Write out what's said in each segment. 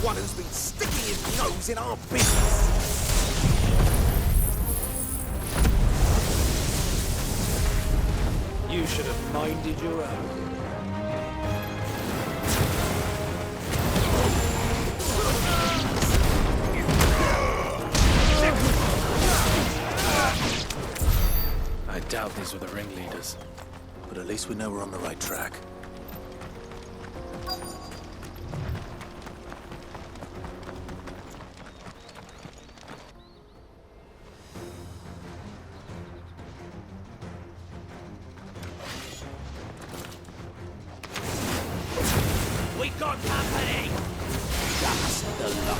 one who's been sticking his nose in our business. You should have minded your own. I doubt these were the ringleaders. But at least we know we're on the right track. We got company! That's the lot.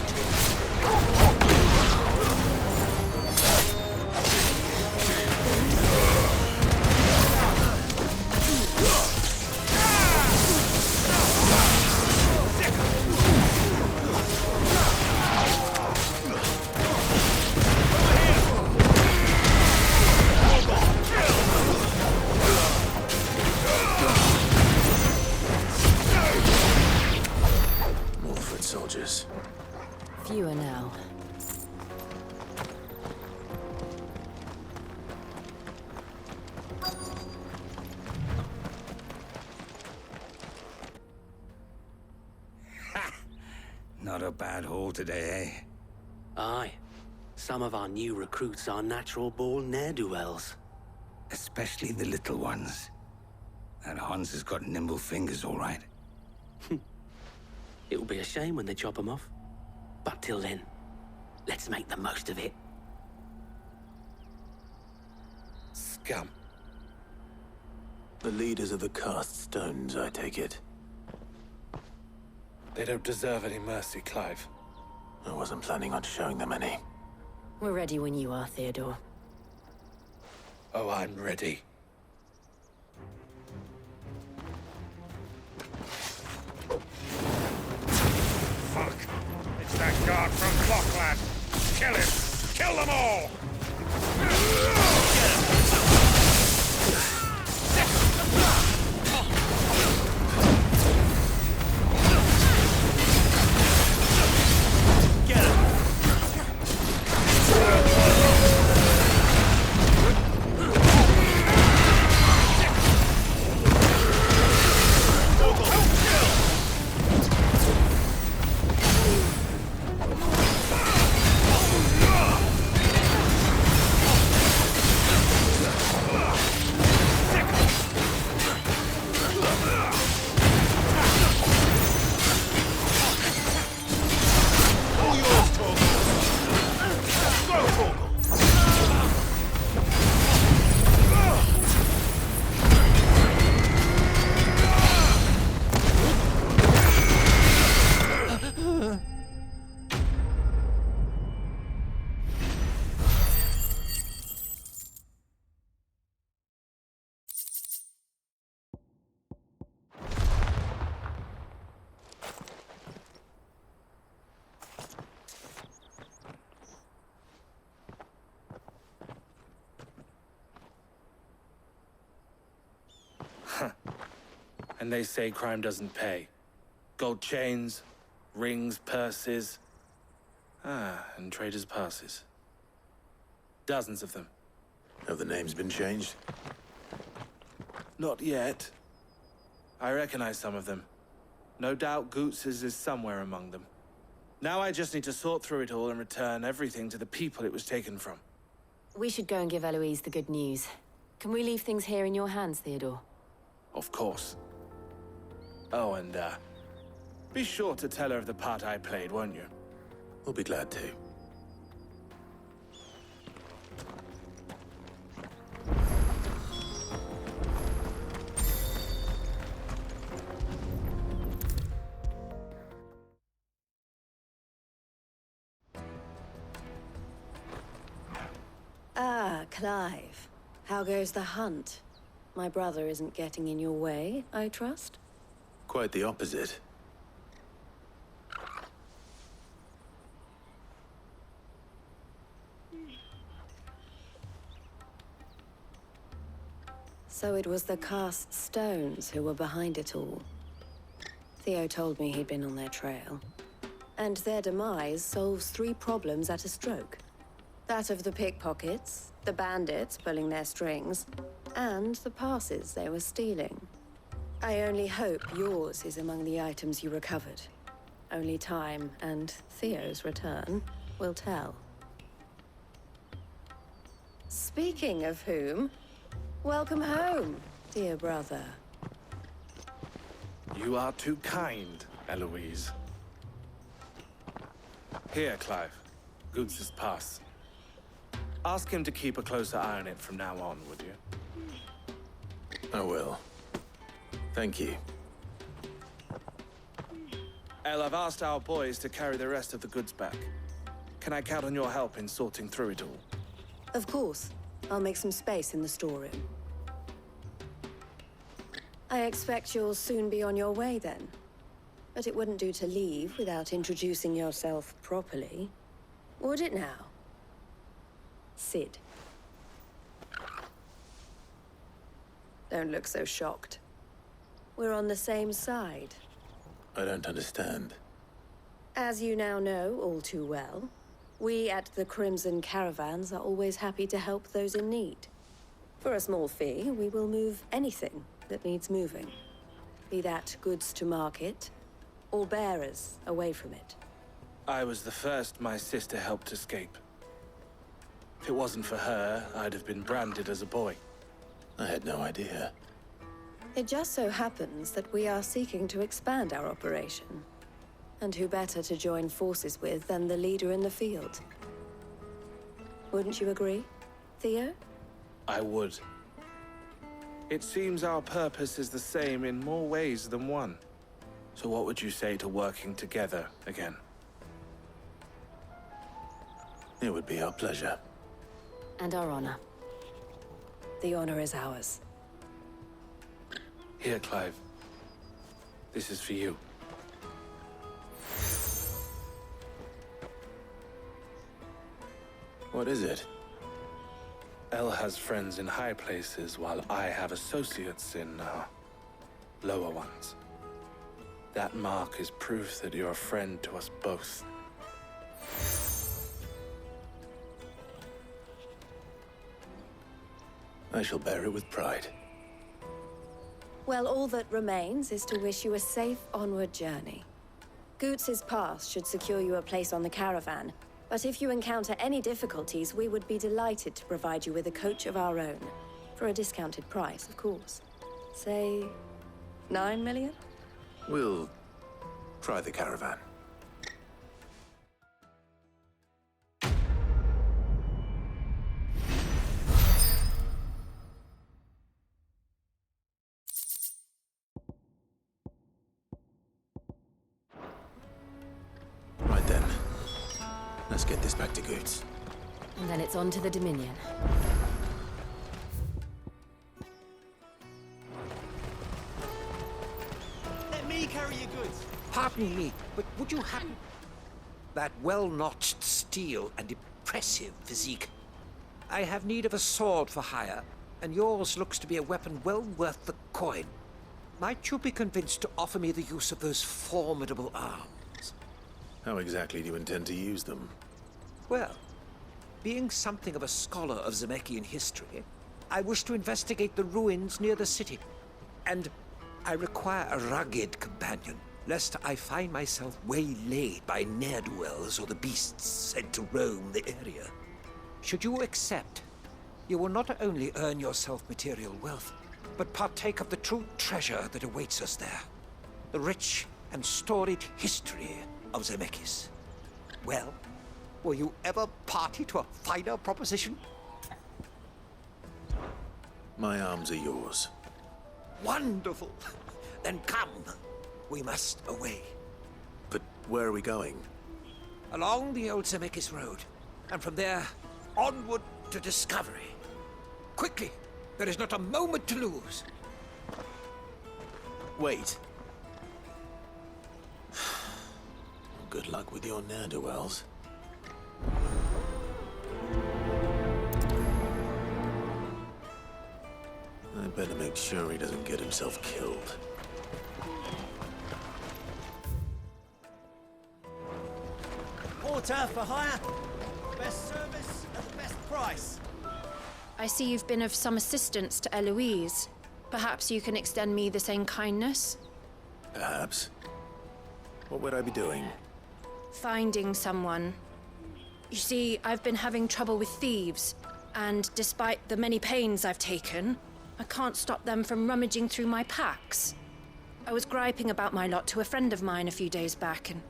Soldiers. Fewer now. Not a bad haul today, eh? Aye. Some of our new recruits are natural-born ne'er-do-wells. Especially the little ones. That Hans has got nimble fingers, all right. It'll be a shame when they chop them off. But till then, let's make the most of it. Scum. The leaders of the cast stones, I take it. They don't deserve any mercy, Clive. I wasn't planning on showing them any. We're ready when you are, Theodore. Oh, I'm ready. Fuck! It's that guard from Clocklad! Kill him! Kill them all! And they say crime doesn't pay. Gold chains, rings, purses. And traders' passes. Dozens of them. Have the names been changed? Not yet. I recognize some of them. No doubt Goots's is somewhere among them. Now I just need to sort through it all and return everything to the people it was taken from. We should go and give Eloise the good news. Can we leave things here in your hands, Theodore? Of course. Oh, and, be sure to tell her of the part I played, won't you? We'll be glad to. Ah, Clive. How goes the hunt? My brother isn't getting in your way, I trust? Quite the opposite. So it was the cast stones who were behind it all. Theo told me he'd been on their trail. And their demise solves 3 problems at a stroke. That of the pickpockets, the bandits pulling their strings, and the passes they were stealing. I only hope yours is among the items you recovered. Only time and Theo's return will tell. Speaking of whom, welcome home, dear brother. You are too kind, Eloise. Here, Clive. Goots' pass. Ask him to keep a closer eye on it from now on, would you? I will. Thank you. El, I've asked our boys to carry the rest of the goods back. Can I count on your help in sorting through it all? Of course. I'll make some space in the storeroom. I expect you'll soon be on your way then. But it wouldn't do to leave without introducing yourself properly. Would it now? Sid. Don't look so shocked. We're on the same side. I don't understand. As you now know all too well, we at the Crimson Caravans are always happy to help those in need. For a small fee, we will move anything that needs moving. Be that goods to market, or bearers away from it. I was the first my sister helped escape. If it wasn't for her, I'd have been branded as a boy. I had no idea. It just so happens that we are seeking to expand our operation. And who better to join forces with than the leader in the field? Wouldn't you agree, Theo? I would. It seems our purpose is the same in more ways than one. So what would you say to working together again? It would be our pleasure. And our honor. The honor is ours. Here, Clive. This is for you. What is it? El has friends in high places, while I have associates in, lower ones. That mark is proof that you're a friend to us both. I shall bear it with pride. Well, all that remains is to wish you a safe onward journey. Goots' pass should secure you a place on the caravan, but if you encounter any difficulties, we would be delighted to provide you with a coach of our own. For a discounted price, of course. Say, 9 million? We'll try the caravan. Right then. Let's get this back to Goots. And then it's on to the Dominion. Let me carry your goods. Pardon me, but would you happen... That well-notched steel and impressive physique. I have need of a sword for hire, and yours looks to be a weapon well worth the coin. Might you be convinced to offer me the use of those formidable arms? How exactly do you intend to use them? Well, being something of a scholar of Zemeckis history, I wish to investigate the ruins near the city. And I require a rugged companion, lest I find myself waylaid by ne'er-do-wells or the beasts sent to roam the area. Should you accept, you will not only earn yourself material wealth, but partake of the true treasure that awaits us there. The rich and storied history of Zemeckis. Well, were you ever party to a finer proposition? My arms are yours. Wonderful! Then come. We must away. But where are we going? Along the old Zemeckis Road, and from there, onward to discovery. Quickly! There is not a moment to lose. Wait. Good luck with your ne'er-do-wells. I better make sure he doesn't get himself killed. Porter for hire. Best service at the best price. I see you've been of some assistance to Eloise. Perhaps you can extend me the same kindness? Perhaps. What would I be doing? Finding someone. You see, I've been having trouble with thieves, and despite the many pains I've taken, I can't stop them from rummaging through my packs. I was griping about my lot to a friend of mine a few days back, and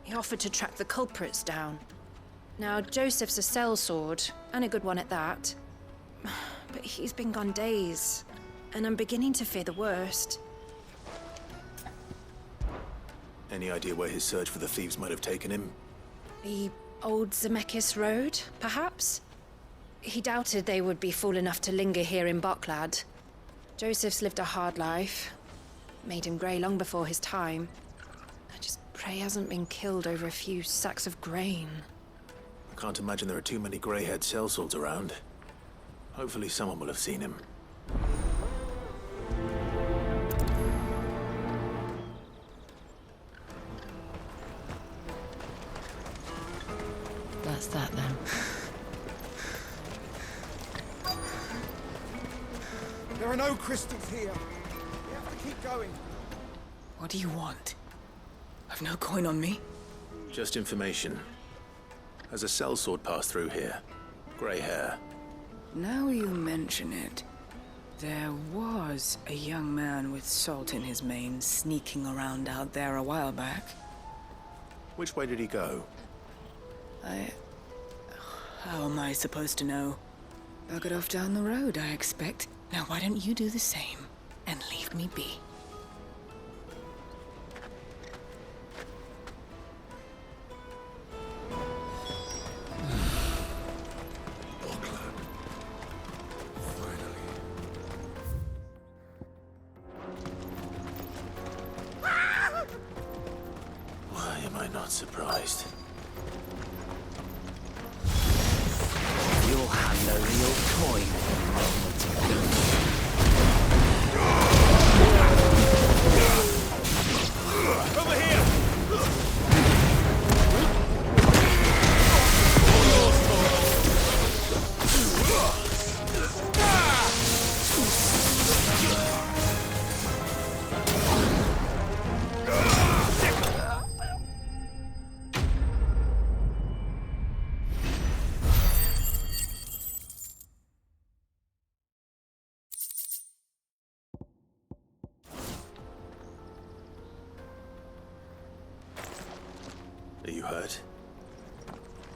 he offered to track the culprits down. Now, Joseph's a sellsword, and a good one at that. But he's been gone days, and I'm beginning to fear the worst. Any idea where his search for the thieves might have taken him? The old Zemeckis Road, perhaps? He doubted they would be fool enough to linger here in Boklad. Joseph's lived a hard life. Made him grey long before his time. I just pray he hasn't been killed over a few sacks of grain. I can't imagine there are too many grey-haired sellswords around. Hopefully someone will have seen him. That's that then. There are no crystals here. We have to keep going. What do you want? I've no coin on me. Just information. Has a sellsword passed through here? Grey hair. Now you mention it, there was a young man with salt in his mane sneaking around out there a while back. Which way did he go? How am I supposed to know? Buggered off down the road, I expect. Now why don't you do the same and leave me be? Why am I not surprised? You'll have the real coin in a moment. Over here! Are you hurt?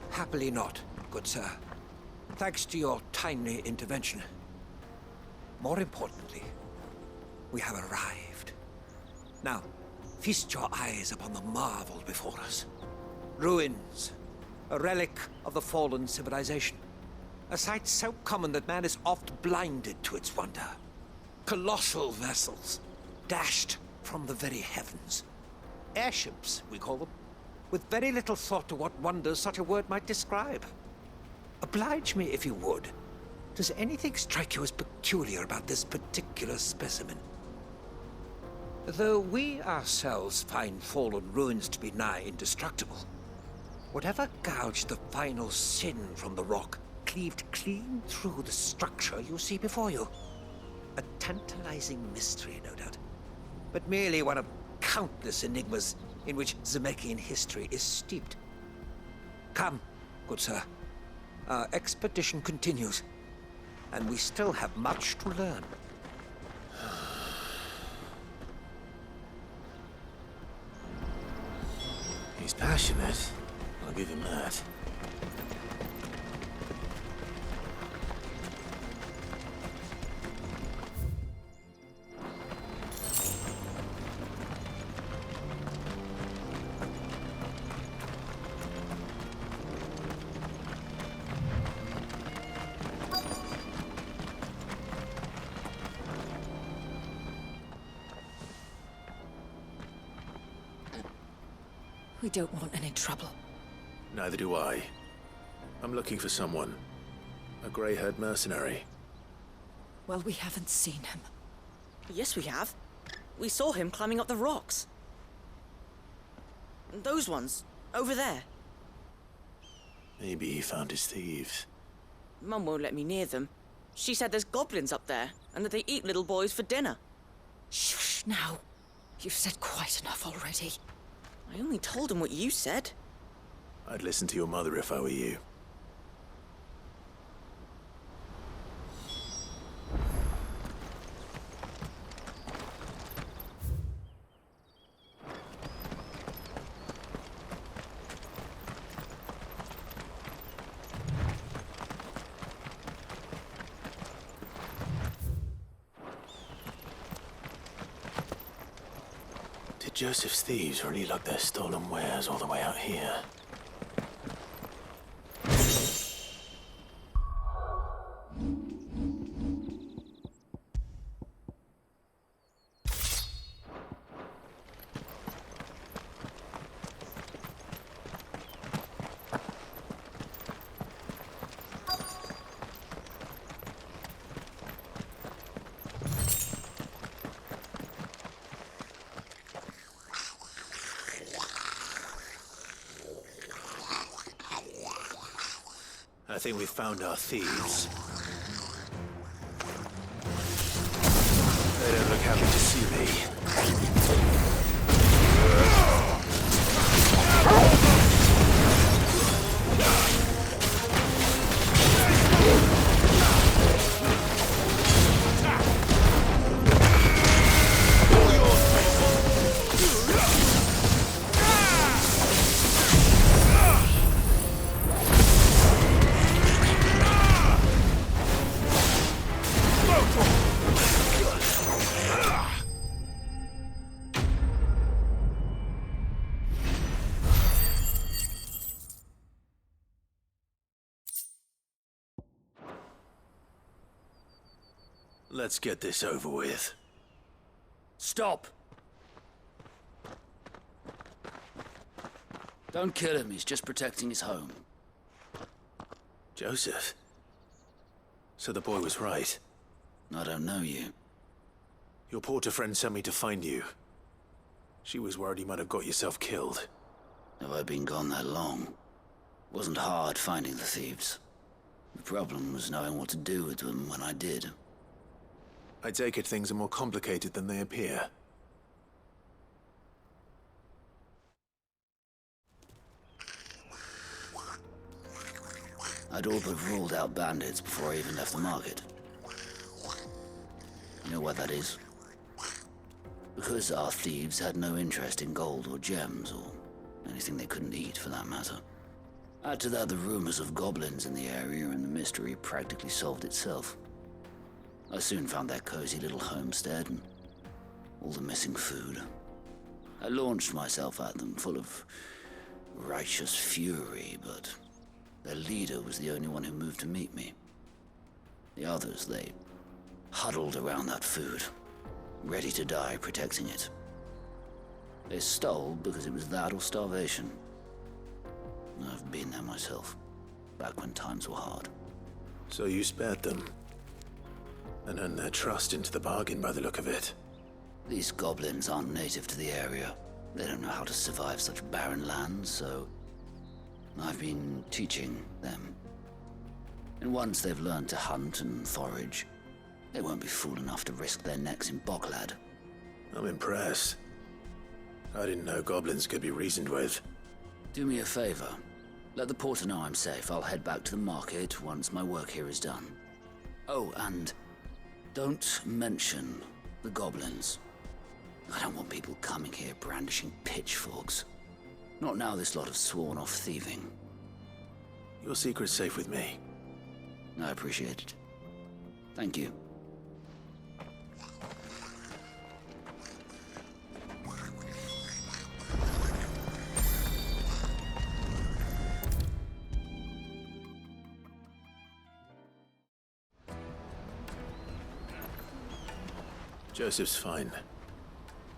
Happily not, good sir. Thanks to your timely intervention. More importantly, we have arrived. Now, feast your eyes upon the marvel before us. Ruins, a relic of the fallen civilization. A sight so common that man is oft blinded to its wonder. Colossal vessels, dashed from the very heavens. Airships, we call them, with very little thought to what wonders such a word might describe. Oblige me if you would. Does anything strike you as peculiar about this particular specimen? Though we ourselves find fallen ruins to be nigh indestructible, whatever gouged the final sin from the rock cleaved clean through the structure you see before you. A tantalizing mystery, no doubt, but merely one of countless enigmas in which Zemeckis history is steeped. Come, good sir. Our expedition continues, and we still have much to learn. He's passionate. I'll give him that. We don't want any trouble. Neither do I. I'm looking for someone. A grey-haired mercenary. Well, we haven't seen him. Yes, we have. We saw him climbing up the rocks. Those ones, over there. Maybe he found his thieves. Mum won't let me near them. She said there's goblins up there, and that they eat little boys for dinner. Shush now. You've said quite enough already. I only told him what you said. I'd listen to your mother if I were you. Did Joseph's thieves really lug their stolen wares all the way out here? I think we've found our thieves. They don't look happy to see me. Let's get this over with. Stop! Don't kill him, he's just protecting his home. Joseph? So the boy was right. I don't know you. Your porter friend sent me to find you. She was worried you might have got yourself killed. Have I been gone that long? Wasn't hard finding the thieves. The problem was knowing what to do with them when I did. I take it things are more complicated than they appear. I'd all but ruled out bandits before I even left the market. You know why that is? Because our thieves had no interest in gold or gems, or anything they couldn't eat for that matter. Add to that the rumors of goblins in the area, and the mystery practically solved itself. I soon found their cozy little homestead and all the missing food. I launched myself at them, full of righteous fury, but their leader was the only one who moved to meet me. The others, they huddled around that food, ready to die protecting it. They stole because it was that or starvation. I've been there myself, back when times were hard. So you spared them? And earned their trust into the bargain by the look of it. These goblins aren't native to the area. They don't know how to survive such barren lands, so I've been teaching them. And once they've learned to hunt and forage, they won't be fool enough to risk their necks in Bocklad. I'm impressed. I didn't know goblins could be reasoned with. Do me a favor. Let the porter know I'm safe. I'll head back to the market once my work here is done. Oh, and don't mention the goblins. I don't want people coming here brandishing pitchforks. Not now this lot have sworn off thieving. Your secret's safe with me. I appreciate it. Thank you. Joseph's fine.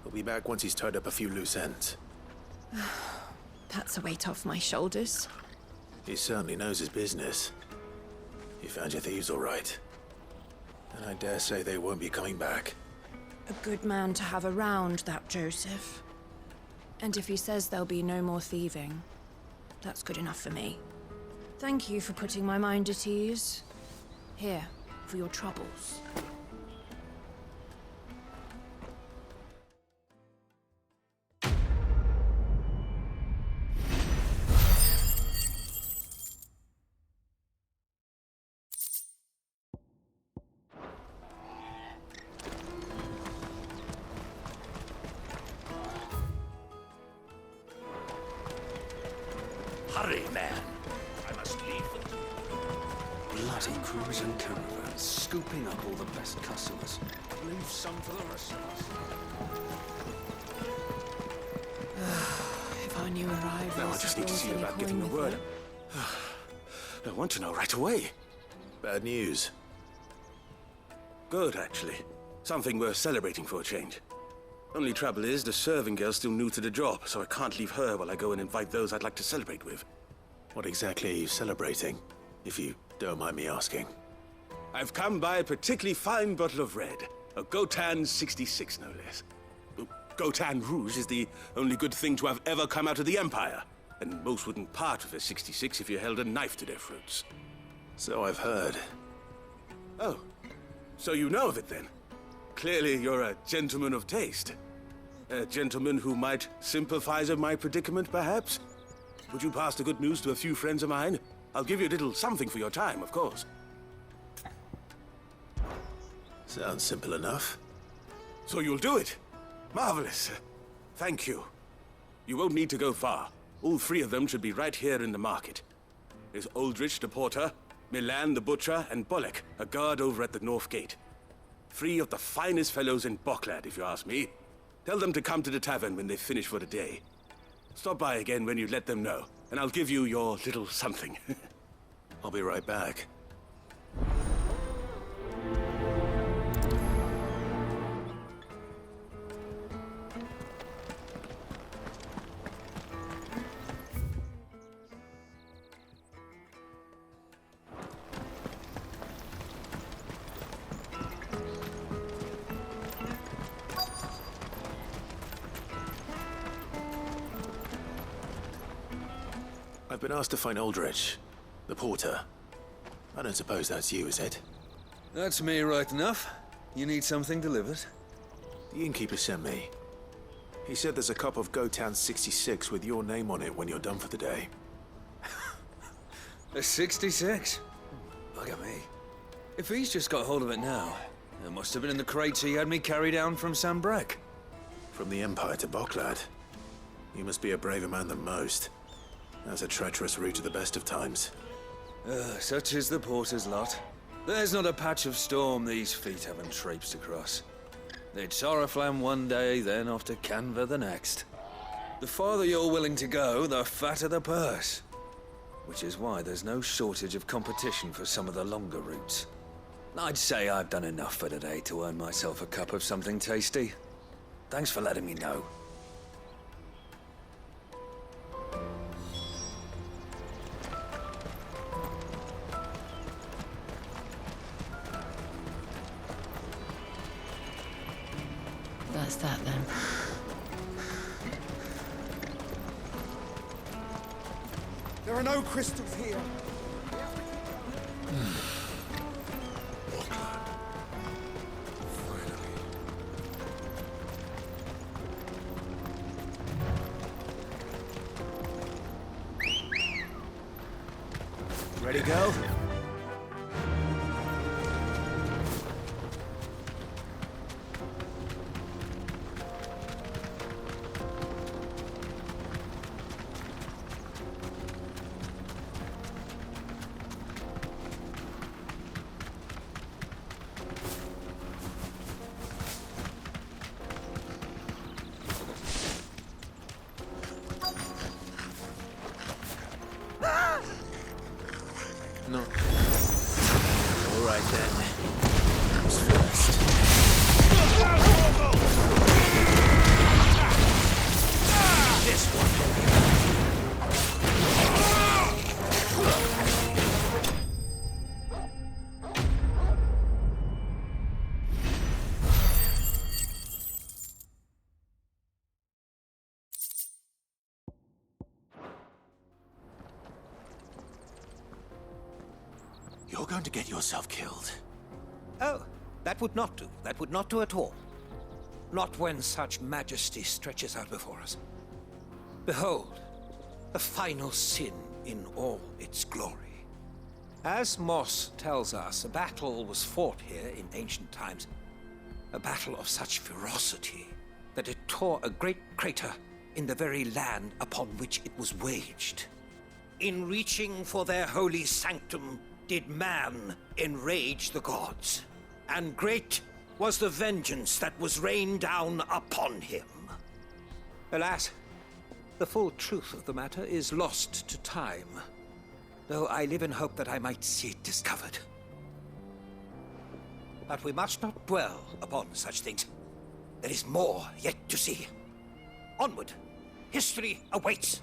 He'll be back once he's tied up a few loose ends. That's a weight off my shoulders. He certainly knows his business. You found your thieves all right. And I dare say they won't be coming back. A good man to have around, that Joseph. And if he says there'll be no more thieving, that's good enough for me. Thank you for putting my mind at ease. Here, for your troubles. Hurry, man. I must leave. Bloody crews and caravans, scooping up all the best customers. Leave some for the rest of us. If our new arrivals... Now I just need to see about getting the word. I want to know right away. Bad news. Good, actually. Something worth celebrating for a change. Only trouble is, the serving girl's still new to the job, so I can't leave her while I go and invite those I'd like to celebrate with. What exactly are you celebrating, if you don't mind me asking? I've come by a particularly fine bottle of red. A Gotan 66, no less. Gotan Rouge is the only good thing to have ever come out of the Empire. And most wouldn't part with a 66 if you held a knife to their throats. So I've heard. Oh, so you know of it then? Clearly you're a gentleman of taste. A gentleman who might sympathize with my predicament, perhaps? Would you pass the good news to a few friends of mine? I'll give you a little something for your time, of course. Sounds simple enough. So you'll do it? Marvelous. Thank you. You won't need to go far. All three of them should be right here in the market. There's Aldrich the porter, Milan the butcher, and Bolek, a guard over at the north gate. Three of the finest fellows in Boklad, if you ask me. Tell them to come to the tavern when they finish for the day. Stop by again when you let them know, and I'll give you your little something. I'll be right back. I've been asked to find Aldrich, the porter. I don't suppose that's you, is it? That's me right enough. You need something delivered? The innkeeper sent me. He said there's a cup of Gotan 66 with your name on it when you're done for the day. A 66? Bugger me. If he's just got hold of it now, it must have been in the crates he had me carry down from Sambrek. From the Empire to Boklad. You must be a braver man than most. That's a treacherous route at the best of times. Such is the porter's lot. There's not a patch of storm these feet haven't traipsed across. It's Oriflamme one day, then off to Canva the next. The farther you're willing to go, the fatter the purse. Which is why there's no shortage of competition for some of the longer routes. I'd say I've done enough for today to earn myself a cup of something tasty. Thanks for letting me know. That's that then. There are no crystals here. Ready, go? No. All right then. Who's first? This one. You're going to get yourself killed. Oh, that would not do. That would not do at all. Not when such majesty stretches out before us. Behold, the final sin in all its glory. As Moss tells us, a battle was fought here in ancient times. A battle of such ferocity that it tore a great crater in the very land upon which it was waged. In reaching for their holy sanctum, did man enrage the gods, and great was the vengeance that was rained down upon him. Alas, the full truth of the matter is lost to time, though I live in hope that I might see it discovered. But we must not dwell upon such things. There is more yet to see. Onward! History awaits!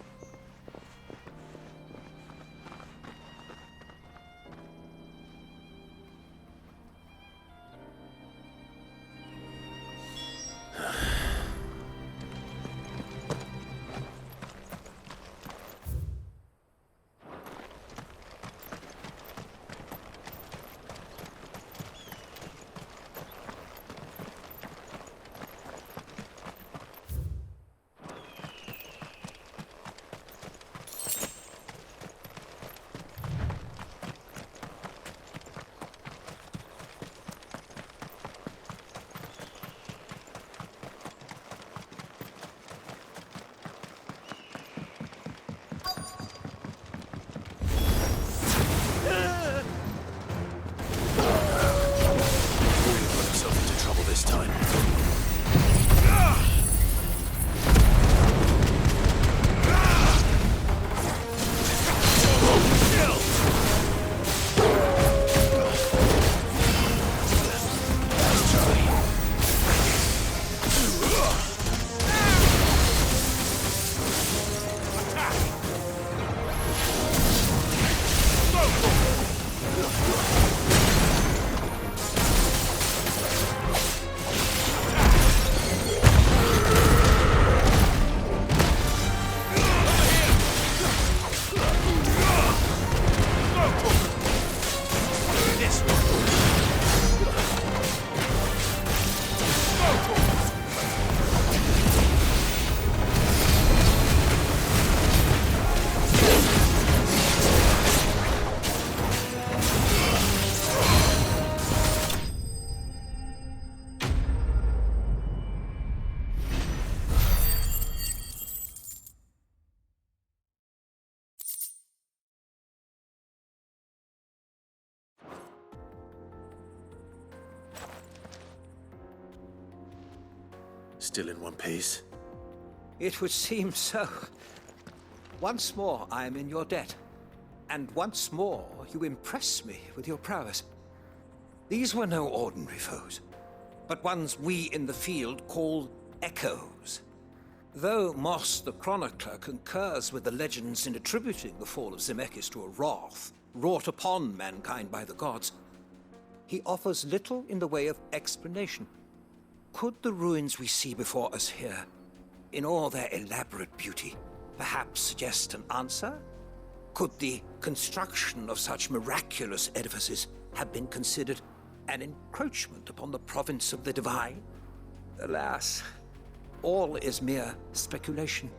Still in one piece? It would seem so. Once more I am in your debt. And once more you impress me with your prowess. These were no ordinary foes, but ones we in the field call echoes. Though Moss the Chronicler concurs with the legends in attributing the fall of Zemeckis to a wrath wrought upon mankind by the gods, he offers little in the way of explanation. Could the ruins we see before us here, in all their elaborate beauty, perhaps suggest an answer? Could the construction of such miraculous edifices have been considered an encroachment upon the province of the divine? Alas, all is mere speculation.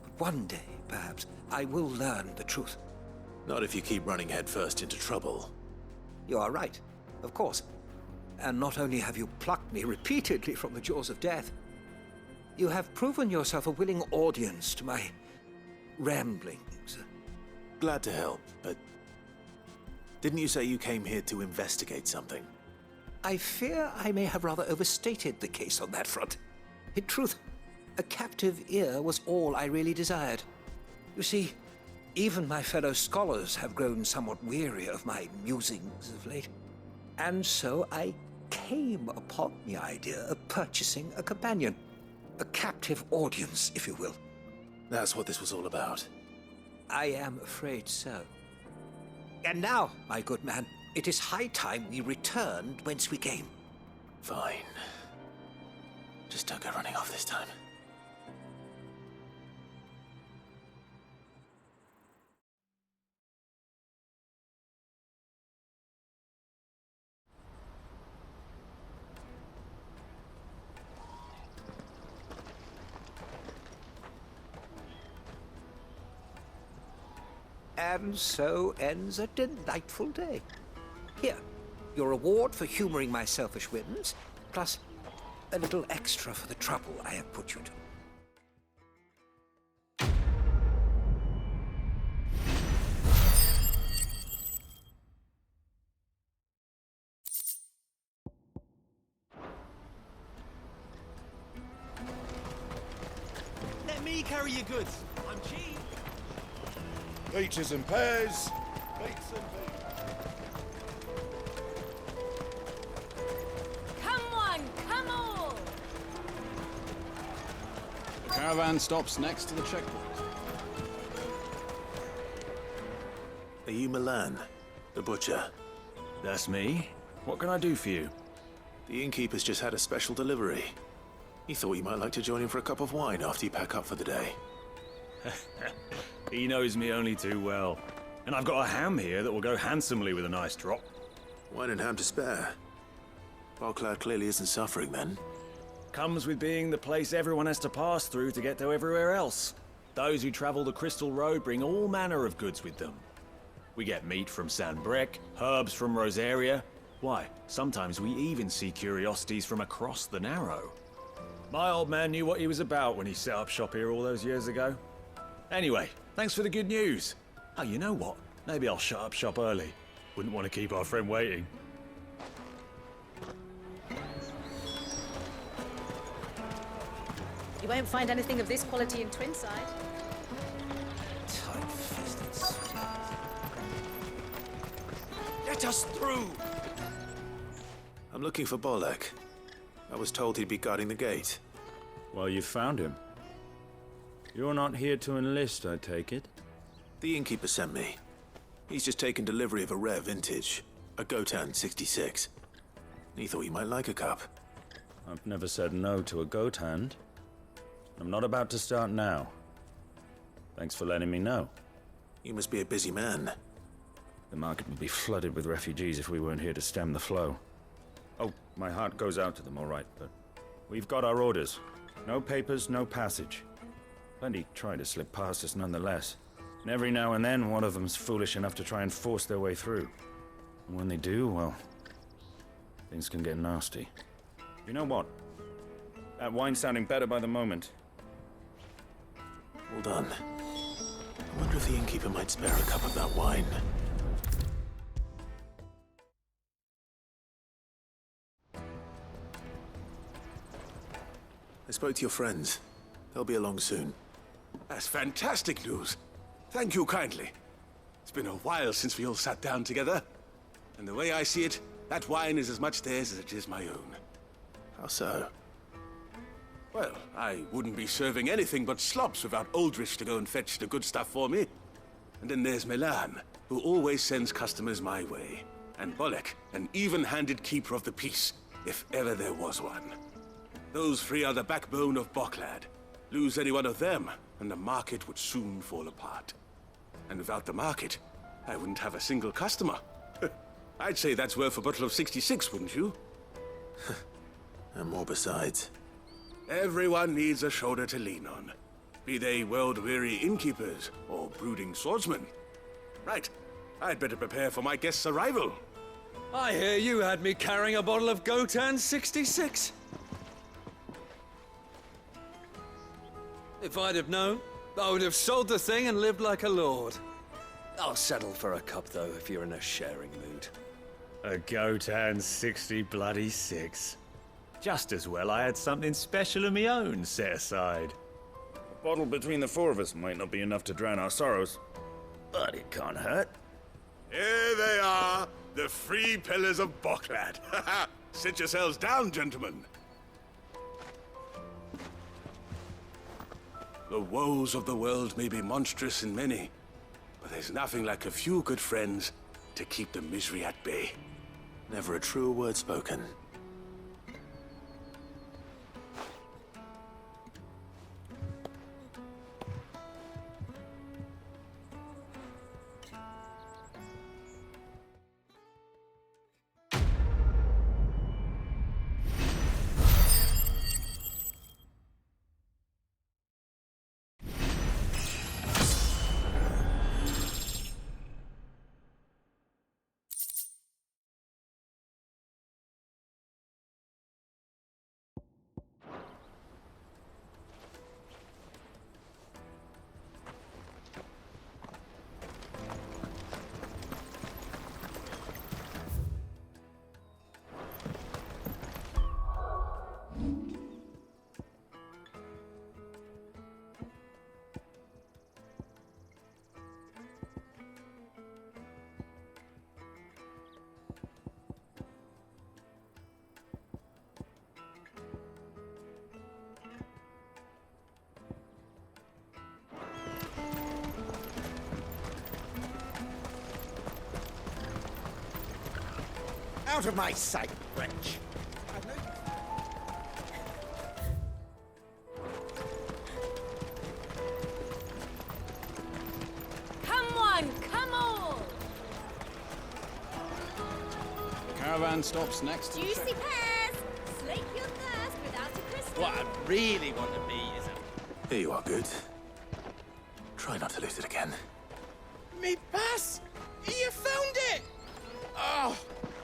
But one day, perhaps, I will learn the truth. Not if you keep running headfirst into trouble. You are right, of course. And not only have you plucked me repeatedly from the jaws of death, you have proven yourself a willing audience to my ramblings. Glad to help, but didn't you say you came here to investigate something? I fear I may have rather overstated the case on that front. In truth, a captive ear was all I really desired. You see, even my fellow scholars have grown somewhat weary of my musings of late. And so I came upon the idea of purchasing a companion. A captive audience, if you will. That's what this was all about. I am afraid so. And now, my good man, it is high time we returned whence we came. Fine. Just don't go running off this time. And so ends a delightful day. Here, your reward for humoring my selfish whims, plus a little extra for the trouble I have put you to. Let me carry your goods. I'm cheap. Peaches and pears. Beets and beets. Come one, come all! The caravan stops next to the checkpoint. Are you Milan, the butcher? That's me. What can I do for you? The innkeeper's just had a special delivery. He thought you might like to join him for a cup of wine after you pack up for the day. He knows me only too well. And I've got a ham here that will go handsomely with a nice drop. Wine and ham to spare. Barclad clearly isn't suffering then. Comes with being the place everyone has to pass through to get to everywhere else. Those who travel the Crystal Road bring all manner of goods with them. We get meat from San Brec, herbs from Rosaria. Why, sometimes we even see curiosities from across the Narrow. My old man knew what he was about when he set up shop here all those years ago. Anyway, thanks for the good news. Oh, you know what? Maybe I'll shut up shop early. Wouldn't want to keep our friend waiting. You won't find anything of this quality in Twinside. Tight-fisted. Let us through! I'm looking for Bolek. I was told he'd be guarding the gate. Well, you found him. You're not here to enlist, I take it? The innkeeper sent me. He's just taken delivery of a rare vintage, a Gotan 66. He thought you might like a cup. I've never said no to a goat hand. I'm not about to start now. Thanks for letting me know. You must be a busy man. The market would be flooded with refugees if we weren't here to stem the flow. Oh, my heart goes out to them, all right, but we've got our orders. No papers, no passage. Plenty try to slip past us nonetheless. And every now and then, one of them's foolish enough to try and force their way through. And when they do, well, things can get nasty. You know what? That wine's sounding better by the moment. Well done. I wonder if the innkeeper might spare a cup of that wine. I spoke to your friends. They'll be along soon. That's fantastic news. Thank you kindly. It's been a while since we all sat down together. And the way I see it, that wine is as much theirs as it is my own. How so? Well, I wouldn't be serving anything but slops without Aldrich to go and fetch the good stuff for me. And then there's Milan, who always sends customers my way. And Bolek, an even-handed keeper of the peace, if ever there was one. Those three are the backbone of Barclad. Lose any one of them, and the market would soon fall apart. And without the market, I wouldn't have a single customer. I'd say that's worth a bottle of 66, wouldn't you? And more besides. Everyone needs a shoulder to lean on. Be they world-weary innkeepers or brooding swordsmen. Right, I'd better prepare for my guest's arrival. I hear you had me carrying a bottle of Gotan 66. If I'd have known, I would have sold the thing and lived like a lord. I'll settle for a cup, though, if you're in a sharing mood. A Gotan 66. Just as well I had something special of my own set aside. A bottle between the four of us might not be enough to drown our sorrows, but it can't hurt. Here they are, the three pillars of Barclad. Sit yourselves down, gentlemen. The woes of the world may be monstrous in many, but there's nothing like a few good friends to keep the misery at bay. Never a truer word spoken. Out of my sight, wretch! Come on, come on! The caravan stops next to the Juicy pears! Slake your thirst without a crystal. What I really want to be is a... Here you are, good. Try not to lose it again. Me pass! You found it! Oh,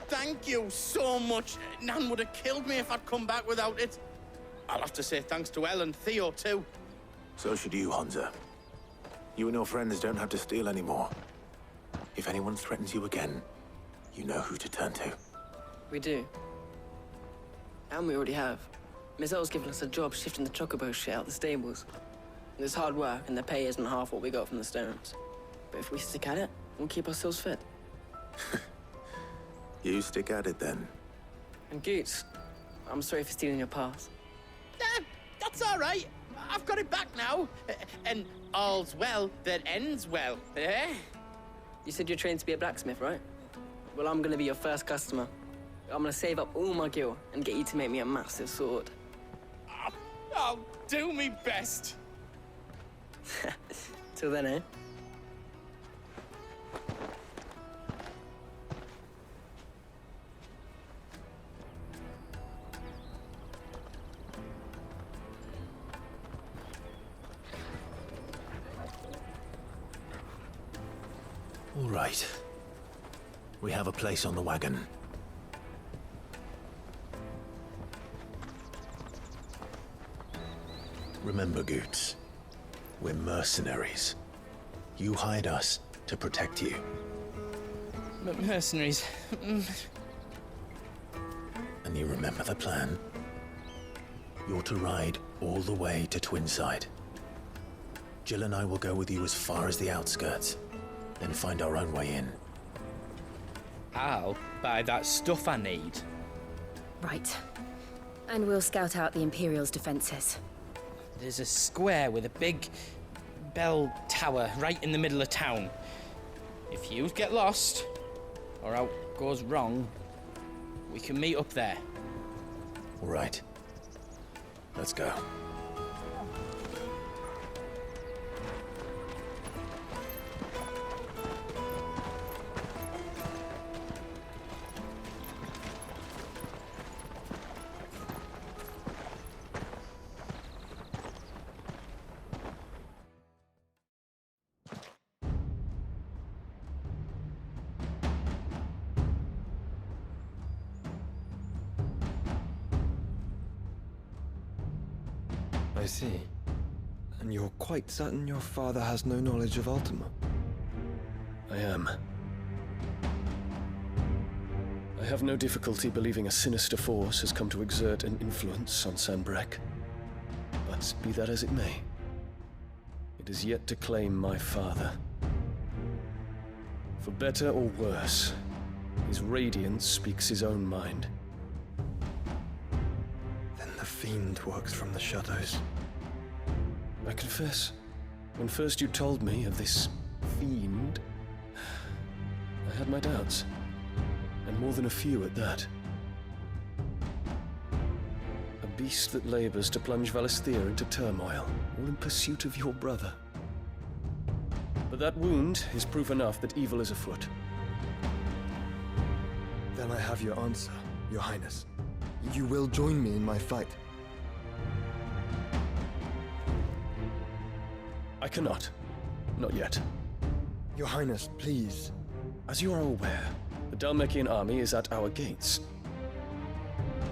thank you so much. Nan would have killed me if I'd come back without it. I'll have to say thanks to Elle and Theo, too. So should you, Hansa. You and your friends don't have to steal anymore. If anyone threatens you again, you know who to turn to. We do. And we already have. Miss Elle's given us a job shifting the chocobo shit out the stables. It's hard work, and the pay isn't half what we got from the stones. But if we stick at it, we'll keep ourselves fit. You stick at it, then. And Goots, I'm sorry for stealing your pass. That's all right. I've got it back now. And all's well that ends well, eh? You said you're trained to be a blacksmith, right? Well, I'm gonna be your first customer. I'm gonna save up all my gil and get you to make me a massive sword. I'll do me best. Till then, eh? All right. We have a place on the wagon. Remember, Goots, we're mercenaries. You hired us to protect you. Mercenaries. And you remember the plan? You're to ride all the way to Twinside. Jill and I will go with you as far as the outskirts, then find our own way in. I'll buy that stuff I need. Right. And we'll scout out the Imperial's defenses. There's a square with a big bell tower right in the middle of town. If you get lost, or out goes wrong, we can meet up there. All right. Let's go. I see. And you're quite certain your father has no knowledge of Ultima? I am. I have no difficulty believing a sinister force has come to exert an influence on Sanbreque. But be that as it may, it is yet to claim my father. For better or worse, his radiance speaks his own mind. Then the fiend works from the shadows. I confess, when first you told me of this fiend, I had my doubts. And more than a few at that. A beast that labors to plunge Valisthea into turmoil, all in pursuit of your brother. But that wound is proof enough that evil is afoot. Then I have your answer, Your Highness. You will join me in my fight. I cannot. Not yet. Your Highness, please. As you are aware, the Dhalmekian army is at our gates.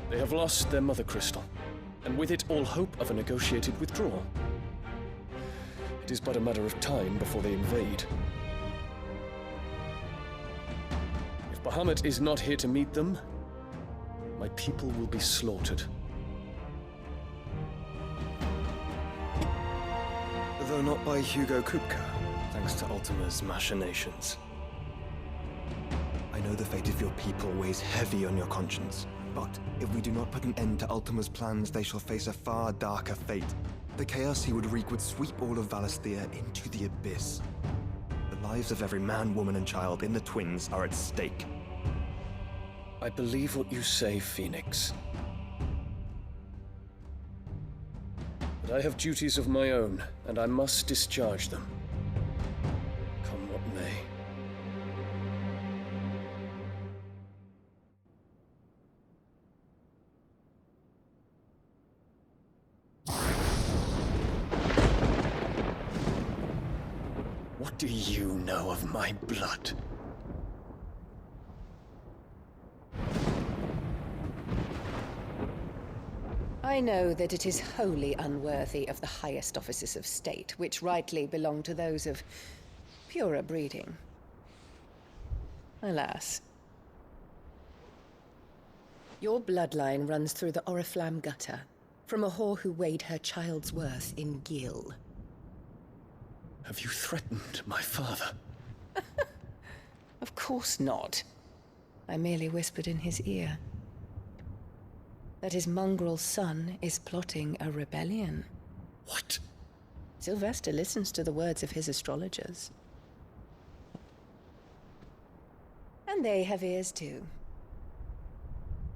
They have lost their mother crystal, and with it all hope of a negotiated withdrawal. It is but a matter of time before they invade. If Bahamut is not here to meet them, my people will be slaughtered. Though not by Hugo Kupka, thanks to Ultima's machinations. I know the fate of your people weighs heavy on your conscience, but if we do not put an end to Ultima's plans, they shall face a far darker fate. The chaos he would wreak would sweep all of Valisthea into the abyss. The lives of every man, woman, and child in the Twins are at stake. I believe what you say, Phoenix. But I have duties of my own, and I must discharge them. Come what may. What do you know of my blood? I know that it is wholly unworthy of the highest offices of state, which rightly belong to those of purer breeding. Alas. Your bloodline runs through the Oriflamme gutter, from a whore who weighed her child's worth in gil. Have you threatened my father? Of course not. I merely whispered in his ear that his mongrel son is plotting a rebellion. What? Sylvester listens to the words of his astrologers. And they have ears too.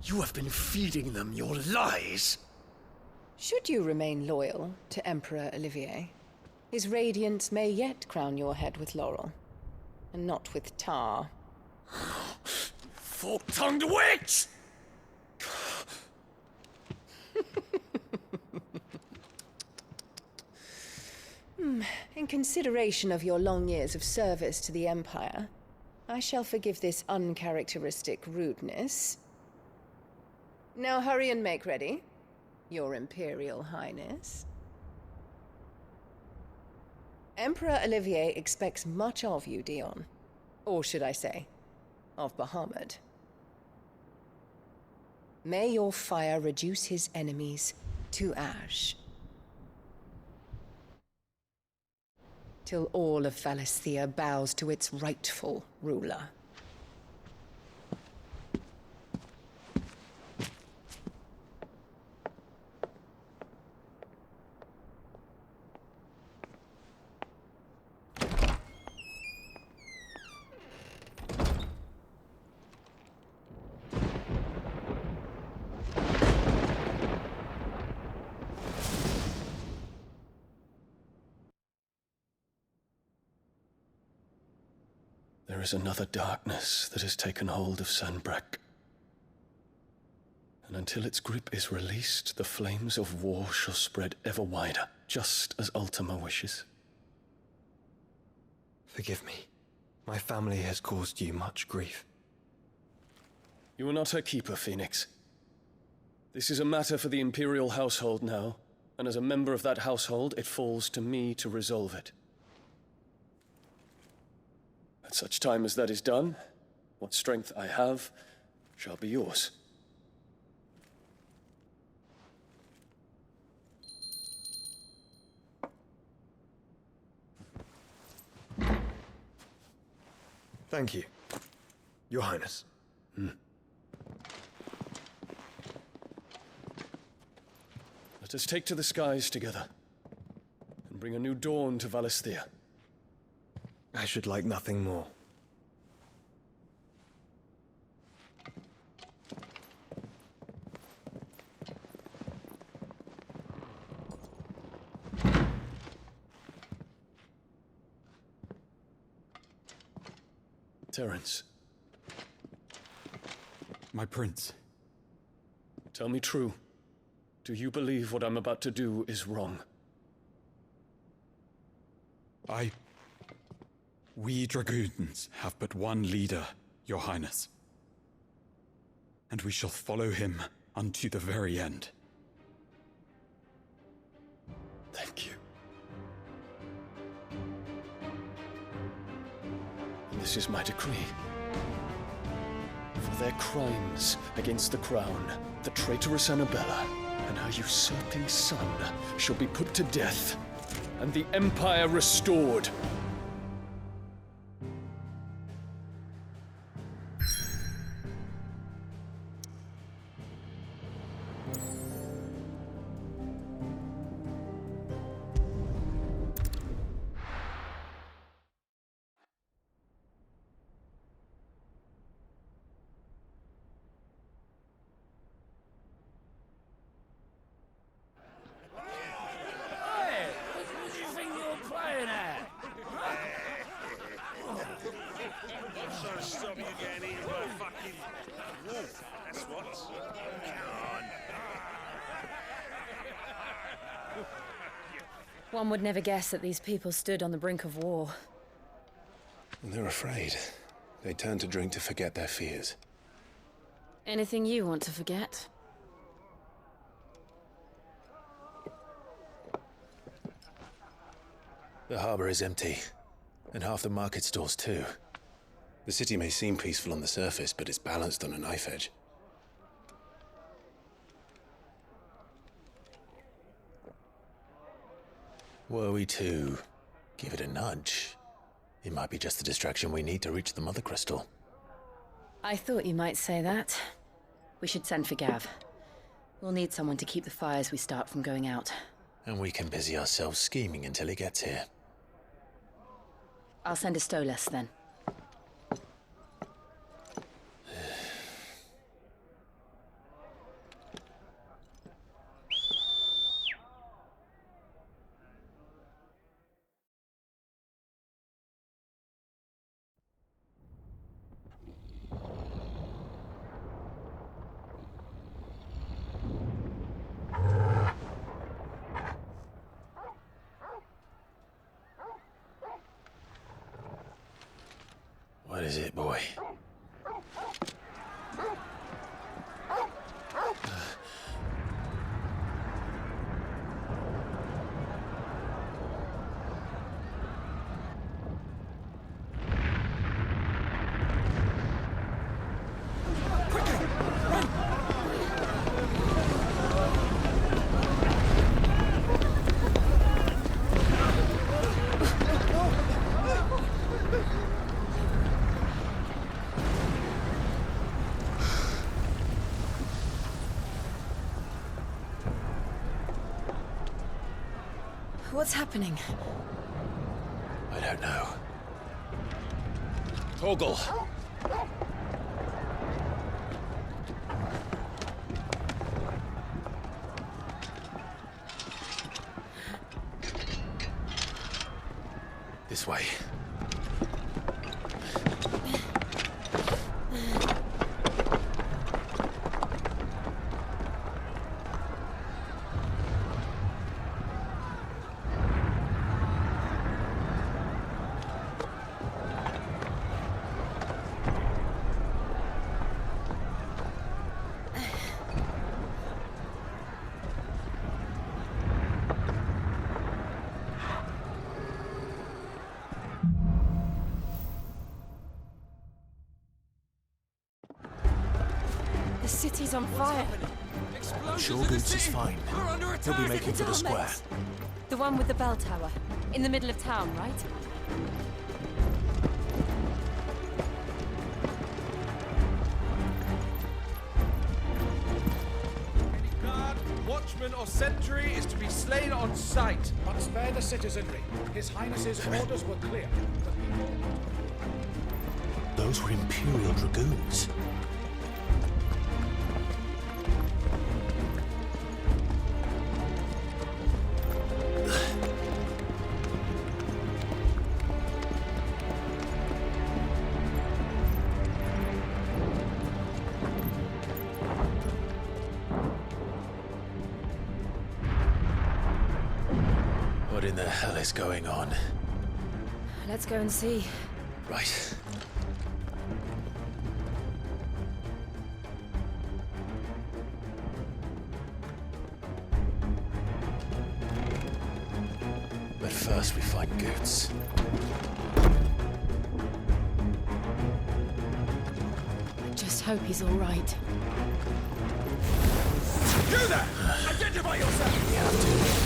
You have been feeding them your lies! Should you remain loyal to Emperor Olivier, his radiance may yet crown your head with laurel, and not with tar. Fork-tongued witch! In consideration of your long years of service to the Empire, I shall forgive this uncharacteristic rudeness. Now hurry and make ready, Your Imperial Highness. Emperor Olivier expects much of you, Dion. Or should I say, of Bahamut. May your fire reduce his enemies to ash. Till all of Valisthea bows to its rightful ruler. There is another darkness that has taken hold of Sanbreque. And until its grip is released, the flames of war shall spread ever wider, just as Ultima wishes. Forgive me. My family has caused you much grief. You are not her keeper, Phoenix. This is a matter for the Imperial household now, and as a member of that household, it falls to me to resolve it. At such time as that is done, what strength I have shall be yours. Thank you, Your Highness. Let us take to the skies together, and bring a new dawn to Valisthea. I should like nothing more. Terence. My prince. Tell me true. Do you believe what I'm about to do is wrong? We dragoons have but one leader, Your Highness. And we shall follow him unto the very end. Thank you. And this is my decree. For their crimes against the crown, the traitorous Annabella and her usurping son shall be put to death, and the Empire restored. One would never guess that these people stood on the brink of war. And they're afraid. They turn to drink to forget their fears. Anything you want to forget? The harbor is empty, and half the market stalls too. The city may seem peaceful on the surface, but it's balanced on a knife edge. Were we to give it a nudge, it might be just the distraction we need to reach the Mother Crystal. I thought you might say that. We should send for Gav. We'll need someone to keep the fires we start from going out. And we can busy ourselves scheming until he gets here. I'll send a Stolas then. What is it, boy? What's happening? I don't know. Torgal! This way. The city's on fire. I'm sure Goots is fine. He'll be making for the square. The one with the bell tower. In the middle of town, right? Any guard, watchman, or sentry is to be slain on sight. But spare the citizenry. His Highness's orders were clear. Those were Imperial Dragoons. What in the hell is going on? Let's go and see. Right. But first we find Goots. Just hope he's all right. You there! Identify yourself! We have to.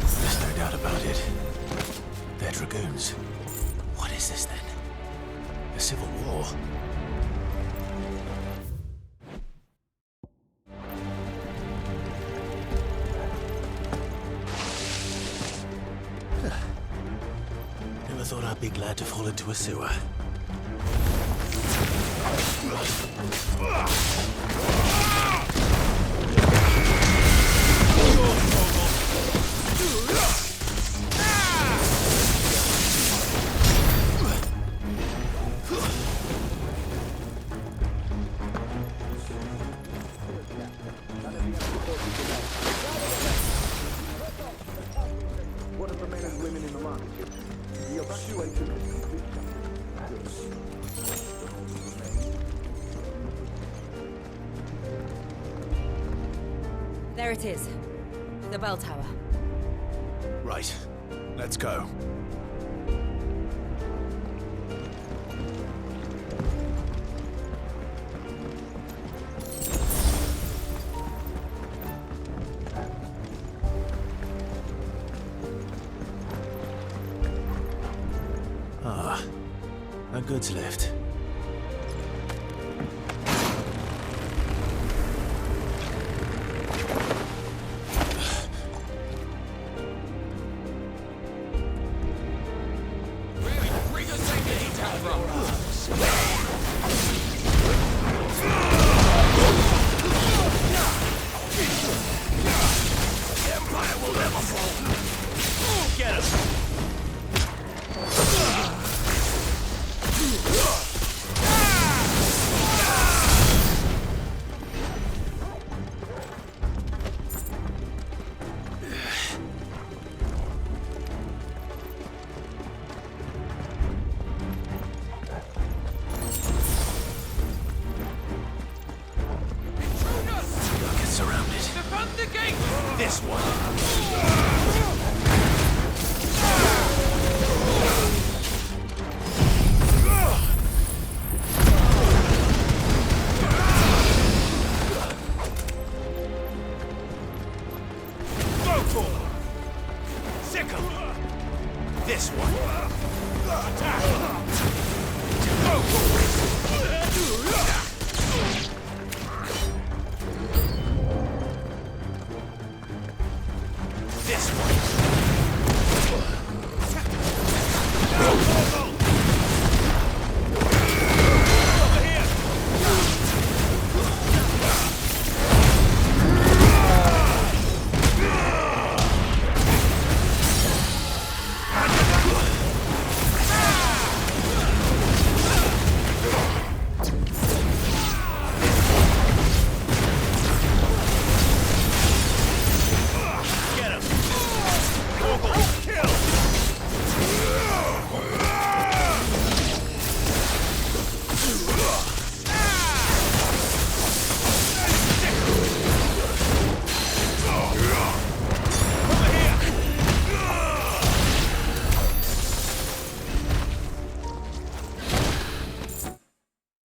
There's no doubt about it. They're dragoons. What is this then? A civil war? Never thought I'd be glad to fall into a sewer. What of the men and women in the market? The evacuation is complete. There it is. The bell tower. Right. Let's go. Ah, a goods lift. This one.